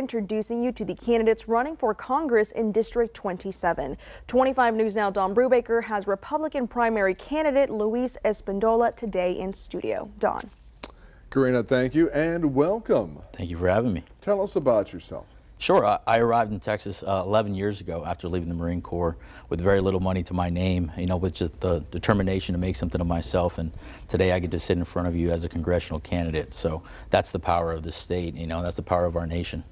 Introducing you to the candidates running for Congress in District 27. 25 News Now Don Brubaker has Republican primary candidate Luis Espindola today in studio. Don. Karina, thank you and welcome. Thank you for having me. Tell us about yourself. Sure. I arrived in Texas 11 years ago after leaving the Marine Corps with very little money to my name, with just the determination to make something of myself. And today I get to sit in front of you as a congressional candidate. So that's the power of the state, that's the power of our nation.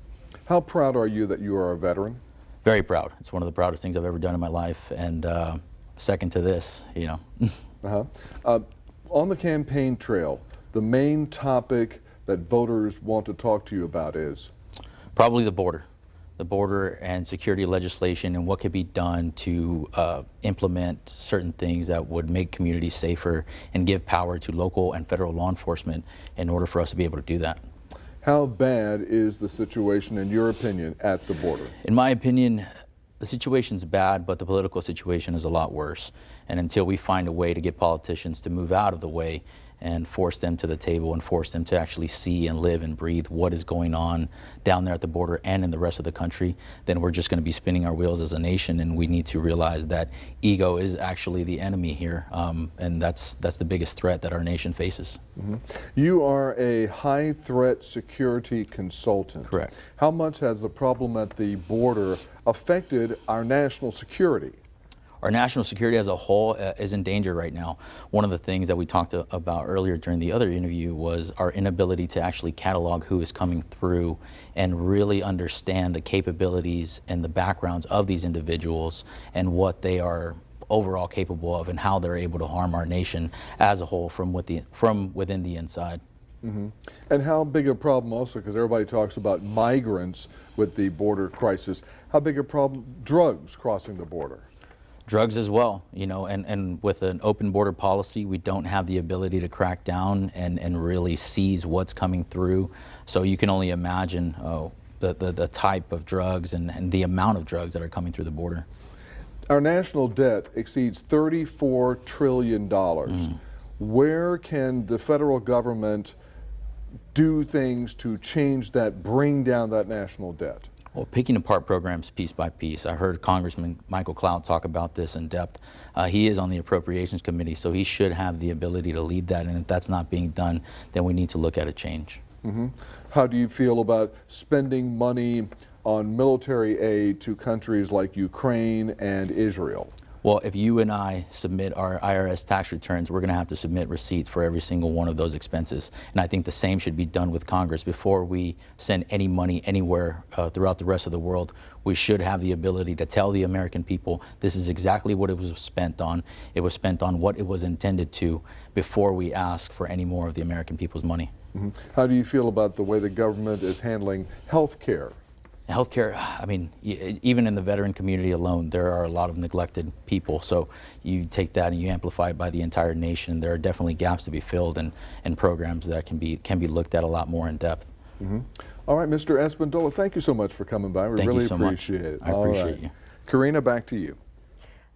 How proud are you that you are a veteran? Very proud. It's one of the proudest things I've ever done in my life. And second to this, On the campaign trail, the main topic that voters want to talk to you about is? Probably the border and security legislation and what could be done to implement certain things that would make communities safer and give power to local and federal law enforcement in order for us to be able to do that. How bad is the situation, in your opinion, at the border? In my opinion, the situation's bad, but the political situation is a lot worse. And until we find a way to get politicians to move out of the way and force them to the table and force them to actually see and live and breathe what is going on down there at the border and in the rest of the country, then we're just going to be spinning our wheels as a nation, and we need to realize that ego is actually the enemy here, and that's the biggest threat that our nation faces. Mm-hmm. You are a high-threat security consultant. Correct. How much has the problem at the border affected our national security? Our national security as a whole is in danger right now. One of the things that we talked about earlier during the other interview was our inability to actually catalog who is coming through and really understand the capabilities and the backgrounds of these individuals and what they are overall capable of and how they're able to harm our nation as a whole from within the inside. Mm-hmm. And how big a problem also, because everybody talks about migrants with the border crisis, how big a problem drugs crossing the border? Drugs as well, and with an open border policy, we don't have the ability to crack down and really seize what's coming through. So you can only imagine the type of drugs and the amount of drugs that are coming through the border. Our national debt exceeds $34 trillion. Where can the federal government do things to change that, bring down that national debt? Well, picking apart programs piece by piece. I heard Congressman Michael Clout talk about this in depth. He is on the Appropriations Committee, so he should have the ability to lead that, and if that's not being done, then we need to look at a change. Mm-hmm. How do you feel about spending money on military aid to countries like Ukraine and Israel? Well, if you and I submit our IRS tax returns, we're going to have to submit receipts for every single one of those expenses. And I think the same should be done with Congress. Before we send any money anywhere throughout the rest of the world, we should have the ability to tell the American people this is exactly what it was spent on. It was spent on what it was intended to before we ask for any more of the American people's money. Mm-hmm. How do you feel about the way the government is handling health care? Healthcare, even in the veteran community alone, there are a lot of neglected people. So you take that and you amplify it by the entire nation. There are definitely gaps to be filled and programs that can be looked at a lot more in depth. Mm-hmm. All right, Mr. Espindola, thank you so much for coming by. We really appreciate it. I appreciate you. Karina, back to you.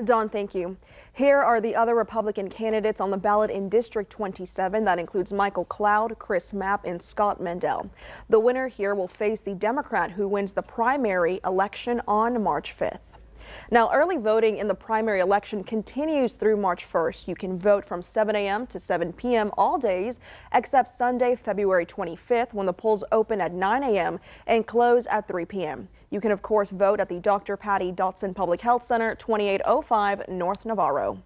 Don, thank you. Here are the other Republican candidates on the ballot in District 27. That includes Michael Cloud, Chris Mapp, and Scott Mendel. The winner here will face the Democrat who wins the primary election on March 5th. Now, early voting in the primary election continues through March 1st. You can vote from 7 a.m. to 7 p.m. all days except Sunday, February 25th, when the polls open at 9 a.m. and close at 3 p.m. You can, of course, vote at the Dr. Patty Dotson Public Health Center, 2805 North Navarro.